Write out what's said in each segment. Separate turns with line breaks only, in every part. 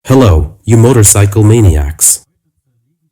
Hello, you motorcycle maniacs.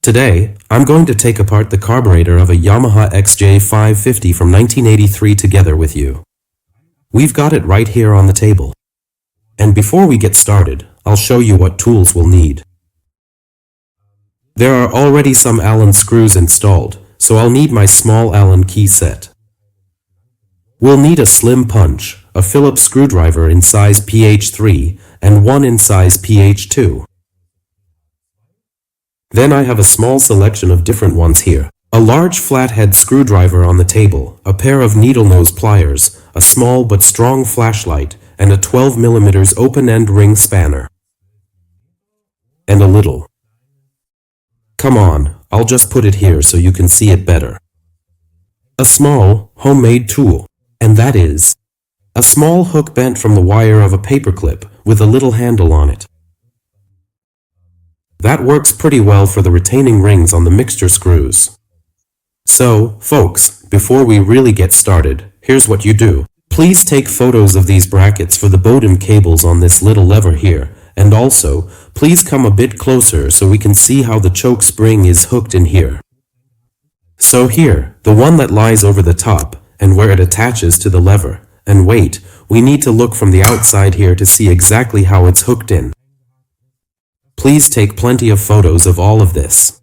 Today, I'm going to take apart the carburetor of a Yamaha XJ550 from 1983 together with you. We've got it right here on the table. And before we get started, I'll show you what tools we'll need. There are already some Allen screws installed, so I'll need my small Allen key set. We'll need a slim punch, a Phillips screwdriver in size PH3, and one in size PH2. Then I have a small selection of different ones here. A large flathead screwdriver on the table, a pair of needle nose pliers, a small but strong flashlight, and a 12mm open-end ring spanner. And a little. Come on, I'll just put it here so you can see it better. A small, homemade tool, and that is a small hook bent from the wire of a paperclip with a little handle on it. That works pretty well for the retaining rings on the mixture screws. So, folks, before we really get started, here's what you do. Please take photos of these brackets for the Bowden cables on this little lever here, and also, please come a bit closer so we can see how the choke spring is hooked in here. So here, the one that lies over the top, and where it attaches to the lever. And wait, we need to look from the outside here to see exactly how it's hooked in. Please take plenty of photos of all of this.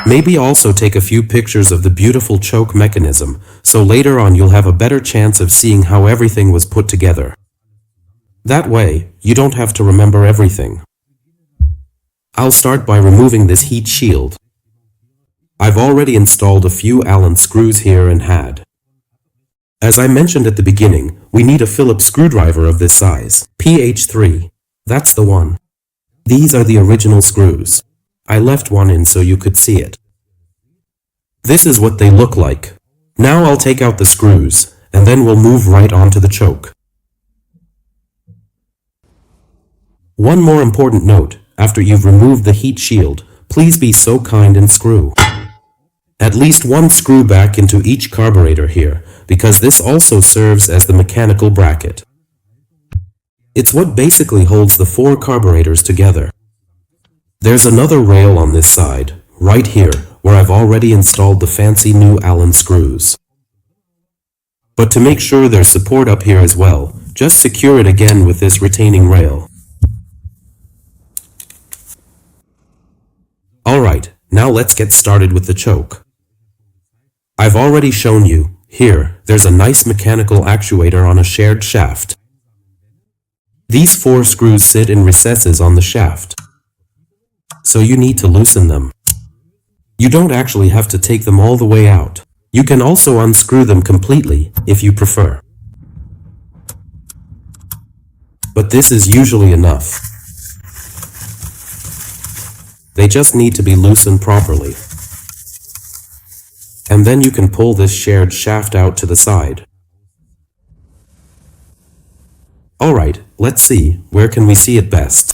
Maybe also take a few pictures of the beautiful choke mechanism, so later on you'll have a better chance of seeing how everything was put together. That way, you don't have to remember everything. I'll start by removing this heat shield. I've already installed a few Allen screws here and had. As I mentioned at the beginning, we need a Phillips screwdriver of this size, PH3. That's the one. These are the original screws. I left one in so you could see it. This is what they look like. Now I'll take out the screws, and then we'll move right on to the choke. One more important note, after you've removed the heat shield, please be so kind and screw at least one screw back into each carburetor here, because this also serves as the mechanical bracket. It's what basically holds the four carburetors together. There's another rail on this side, right here, where I've already installed the fancy new Allen screws. But to make sure there's support up here as well, just secure it again with this retaining rail. Alright, now let's get started with the choke. I've already shown you, here, there's a nice mechanical actuator on a shared shaft. These four screws sit in recesses on the shaft, so you need to loosen them. You don't actually have to take them all the way out. You can also unscrew them completely, if you prefer. But this is usually enough. They just need to be loosened properly. And then you can pull this shared shaft out to the side. Alright, let's see, where can we see it best?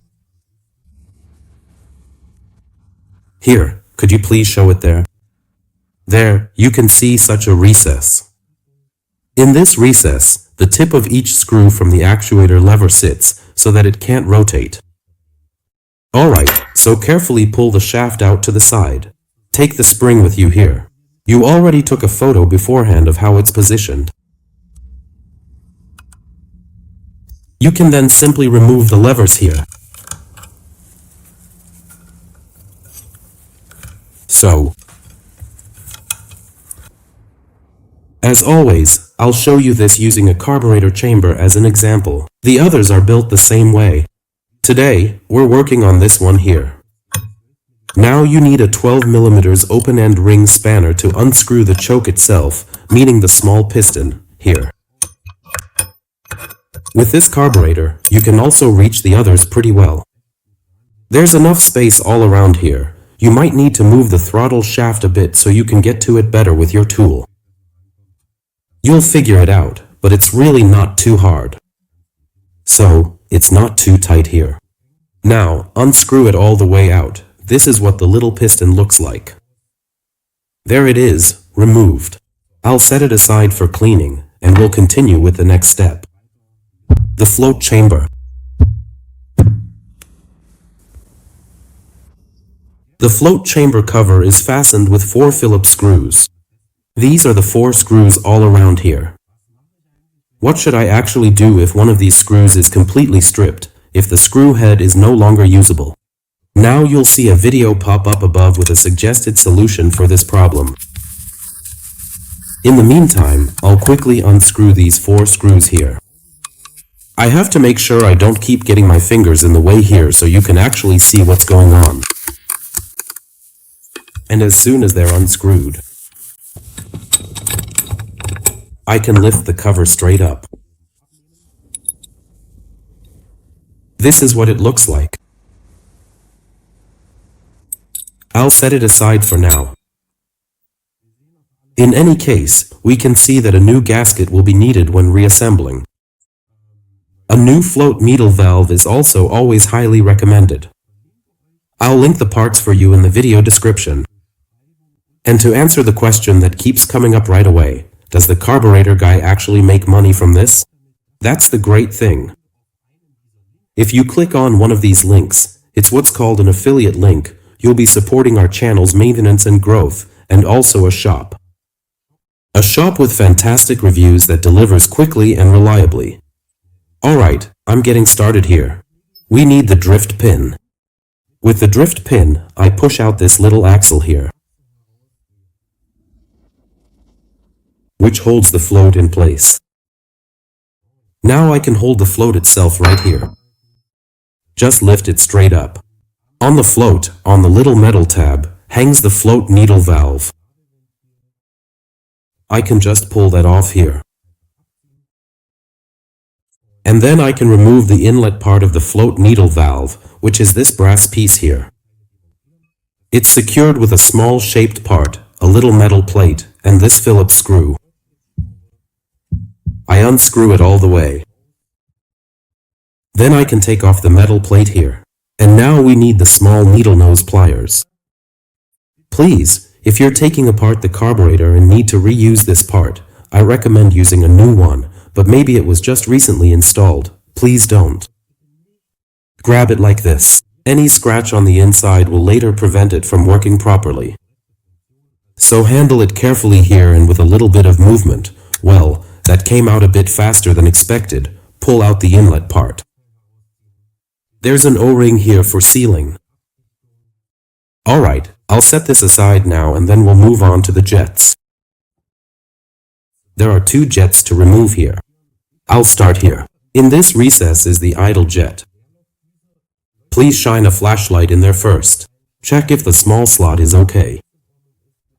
Here, could you please show it there? There, you can see such a recess. In this recess, the tip of each screw from the actuator lever sits so that it can't rotate. Alright, so carefully pull the shaft out to the side. Take the spring with you here. You already took a photo beforehand of how it's positioned. You can then simply remove the levers here. So, as always, I'll show you this using a carburetor chamber as an example. The others are built the same way. Today, we're working on this one here. Now you need a 12mm open-end ring spanner to unscrew the choke itself, meaning the small piston, here. With this carburetor, you can also reach the others pretty well. There's enough space all around here. You might need to move the throttle shaft a bit so you can get to it better with your tool. You'll figure it out, but it's really not too hard. So, it's not too tight here. Now, unscrew it all the way out. This is what the little piston looks like. There it is, removed. I'll set it aside for cleaning, and we'll continue with the next step. The float chamber. The float chamber cover is fastened with 4 Phillips screws. These are the 4 screws all around here. What should I actually do if one of these screws is completely stripped, if the screw head is no longer usable? Now you'll see a video pop up above with a suggested solution for this problem. In the meantime, I'll quickly unscrew these 4 screws here. I have to make sure I don't keep getting my fingers in the way here so you can actually see what's going on. And as soon as they're unscrewed, I can lift the cover straight up. This is what it looks like. I'll set it aside for now. In any case, we can see that a new gasket will be needed when reassembling. A new float needle valve is also always highly recommended. I'll link the parts for you in the video description. And to answer the question that keeps coming up right away, does the carburetor guy actually make money from this? That's the great thing. If you click on one of these links, it's what's called an affiliate link, you'll be supporting our channel's maintenance and growth, and also a shop. A shop with fantastic reviews that delivers quickly and reliably. Alright, I'm getting started here. We need the drift pin. With the drift pin, I push out this little axle here, which holds the float in place. Now I can hold the float itself right here. Just lift it straight up. On the float, on the little metal tab, hangs the float needle valve. I can just pull that off here. And then I can remove the inlet part of the float needle valve, which is this brass piece here. It's secured with a small shaped part, a little metal plate, and this Phillips screw. I unscrew it all the way. Then I can take off the metal plate here. And now we need the small needle nose pliers. Please, if you're taking apart the carburetor and need to reuse this part, I recommend using a new one, but maybe it was just recently installed. Please don't. Grab it like this. Any scratch on the inside will later prevent it from working properly. So handle it carefully here, and with a little bit of movement, well, that came out a bit faster than expected, pull out the inlet part. There's an O-ring here for sealing. Alright, I'll set this aside now and then we'll move on to the jets. There are 2 jets to remove here. I'll start here. In this recess is the idle jet. Please shine a flashlight in there first. Check if the small slot is okay.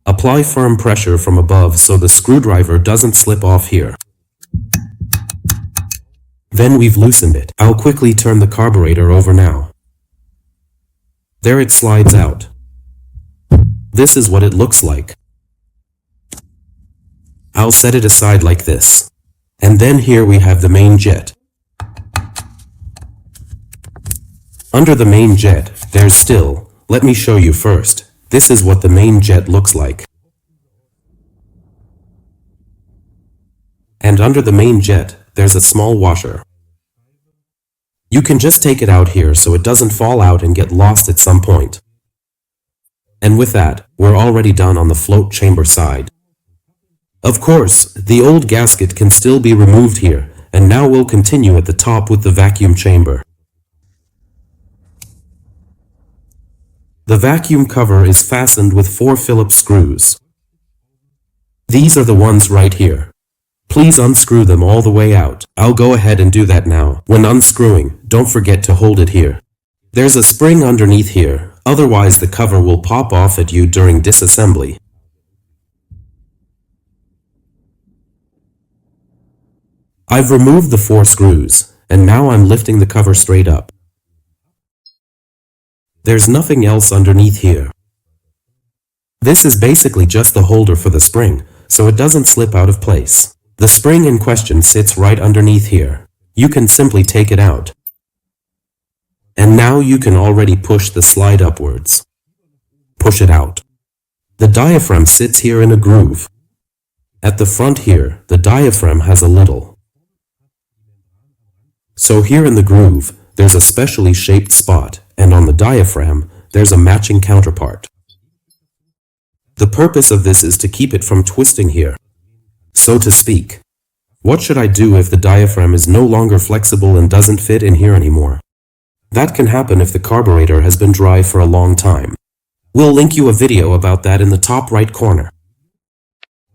Apply firm pressure from above so the screwdriver doesn't slip off here. Then we've loosened it. I'll quickly turn the carburetor over now. There it slides out. This is what it looks like. I'll set it aside like this. And then here we have the main jet. Under the main jet, there's still, let me show you first, this is what the main jet looks like. And under the main jet, there's a small washer. You can just take it out here so it doesn't fall out and get lost at some point. And with that, we're already done on the float chamber side. Of course, the old gasket can still be removed here, and now we'll continue at the top with the vacuum chamber. The vacuum cover is fastened with 4 Phillips screws. These are the ones right here. Please unscrew them all the way out. I'll go ahead and do that now. When unscrewing, don't forget to hold it here. There's a spring underneath here, otherwise the cover will pop off at you during disassembly. I've removed the 4 screws, and now I'm lifting the cover straight up. There's nothing else underneath here. This is basically just the holder for the spring, so it doesn't slip out of place. The spring in question sits right underneath here. You can simply take it out. And now you can already push the slide upwards. Push it out. The diaphragm sits here in a groove. At the front here, the diaphragm has a little. So here in the groove, there's a specially shaped spot, and on the diaphragm, there's a matching counterpart. The purpose of this is to keep it from twisting here, so to speak. What should I do if the diaphragm is no longer flexible and doesn't fit in here anymore? That can happen if the carburetor has been dry for a long time. We'll link you a video about that in the top right corner.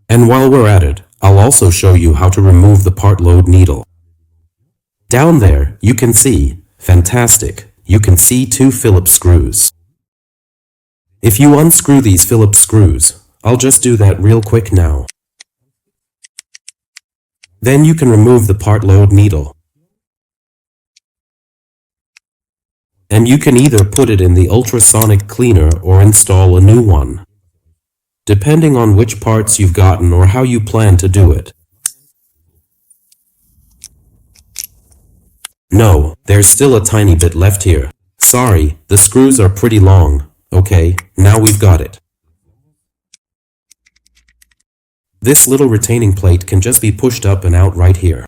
And while we're at it, I'll also show you how to remove the part load needle. Down there, you can see, fantastic, you can see 2 Phillips screws. If you unscrew these Phillips screws, I'll just do that real quick now. Then you can remove the part load needle. And you can either put it in the ultrasonic cleaner or install a new one, depending on which parts you've gotten or how you plan to do it. No, there's still a tiny bit left here. Sorry, the screws are pretty long. Okay, now we've got it. This little retaining plate can just be pushed up and out right here.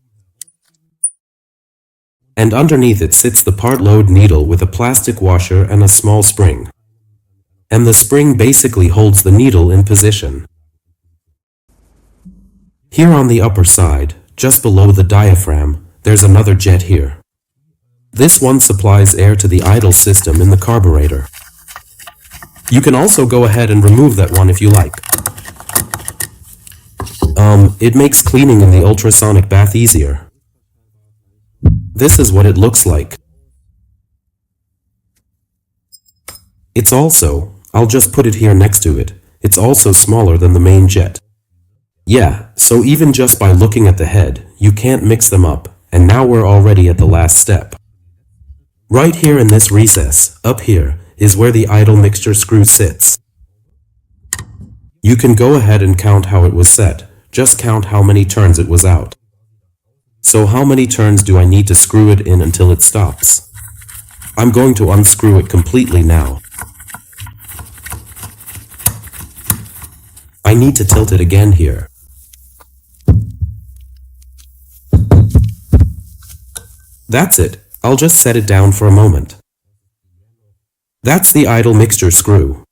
And underneath it sits the part load needle with a plastic washer and a small spring. And the spring basically holds the needle in position. Here on the upper side, just below the diaphragm, there's another jet here. This one supplies air to the idle system in the carburetor. You can also go ahead and remove that one if you like. It makes cleaning in the ultrasonic bath easier. This is what it looks like. It's also, I'll just put it here next to it, it's also smaller than the main jet. Yeah, so even just by looking at the head, you can't mix them up, and now we're already at the last step. Right here in this recess, up here, is where the idle mixture screw sits. You can go ahead and count how it was set, just count how many turns it was out. So how many turns do I need to screw it in until it stops? I'm going to unscrew it completely now. I need to tilt it again here. That's it. I'll just set it down for a moment. That's the idle mixture screw.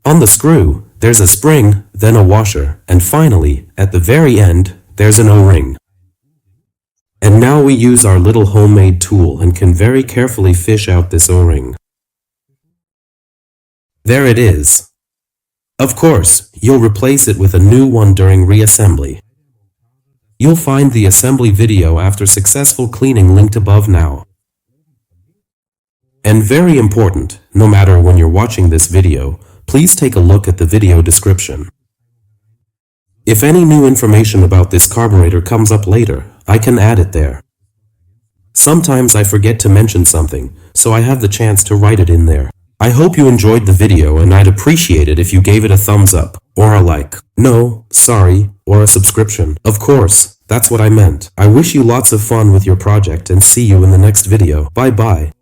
On the screw, there's a spring, then a washer, and finally, at the very end, there's an O-ring. And now we use our little homemade tool and can very carefully fish out this O-ring. There it is. Of course, you'll replace it with a new one during reassembly. You'll find the assembly video after successful cleaning linked above now. And very important, no matter when you're watching this video, please take a look at the video description. If any new information about this carburetor comes up later, I can add it there. Sometimes I forget to mention something, so I have the chance to write it in there. I hope you enjoyed the video, and I'd appreciate it if you gave it a thumbs up, or a like. No, sorry, or a subscription. Of course, that's what I meant. I wish you lots of fun with your project and see you in the next video. Bye bye.